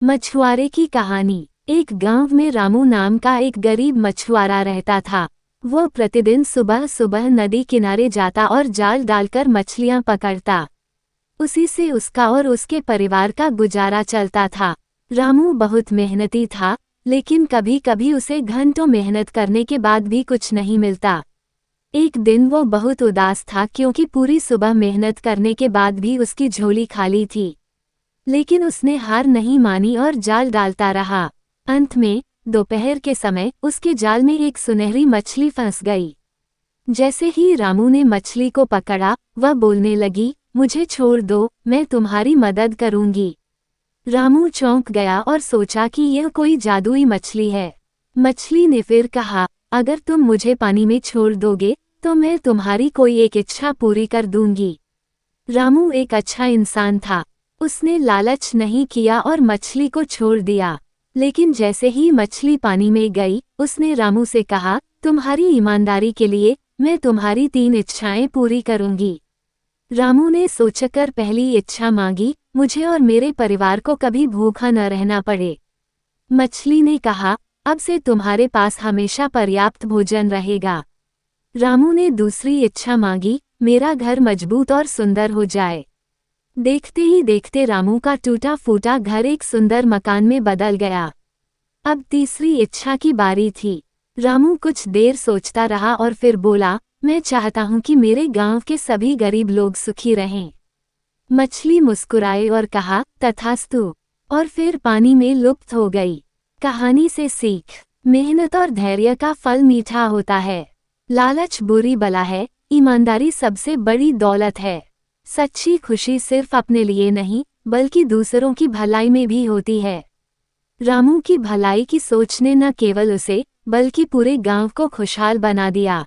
मछुआरे की कहानी। एक गांव में रामू नाम का एक गरीब मछुआरा रहता था। वो प्रतिदिन सुबह सुबह नदी किनारे जाता और जाल डालकर मछलियां पकड़ता। उसी से उसका और उसके परिवार का गुजारा चलता था। रामू बहुत मेहनती था, लेकिन कभी कभी उसे घंटों मेहनत करने के बाद भी कुछ नहीं मिलता। एक दिन वो बहुत उदास था क्योंकि पूरी सुबह मेहनत करने के बाद भी उसकी झोली खाली थी। लेकिन उसने हार नहीं मानी और जाल डालता रहा। अंत में दोपहर के समय उसके जाल में एक सुनहरी मछली फंस गई। जैसे ही रामू ने मछली को पकड़ा, वह बोलने लगी, मुझे छोड़ दो, मैं तुम्हारी मदद करूंगी। रामू चौंक गया और सोचा कि यह कोई जादुई मछली है। मछली ने फिर कहा, अगर तुम मुझे पानी में छोड़ दोगे तो मैं तुम्हारी कोई एक इच्छा पूरी कर दूंगी। रामू एक अच्छा इंसान था। उसने लालच नहीं किया और मछली को छोड़ दिया। लेकिन जैसे ही मछली पानी में गई, उसने रामू से कहा, तुम्हारी ईमानदारी के लिए मैं तुम्हारी 3 इच्छाएं पूरी करूंगी। रामू ने सोचकर पहली इच्छा मांगी, मुझे और मेरे परिवार को कभी भूखा न रहना पड़े। मछली ने कहा, अब से तुम्हारे पास हमेशा पर्याप्त भोजन रहेगा। रामू ने दूसरी इच्छा मांगी, मेरा घर मजबूत और सुंदर हो जाए। देखते ही देखते रामू का टूटा फूटा घर एक सुंदर मकान में बदल गया। अब तीसरी इच्छा की बारी थी। रामू कुछ देर सोचता रहा और फिर बोला, मैं चाहता हूं कि मेरे गांव के सभी गरीब लोग सुखी रहें। मछली मुस्कुराए और कहा, तथास्तु, और फिर पानी में लुप्त हो गई। कहानी से सीख, मेहनत और धैर्य का फल मीठा होता है। लालच बुरी बला है, ईमानदारी सबसे बड़ी दौलत है। सच्ची खुशी सिर्फ अपने लिए नहीं, बल्कि दूसरों की भलाई में भी होती है। रामू की भलाई की सोच ने न केवल उसे, बल्कि पूरे गांव को खुशहाल बना दिया।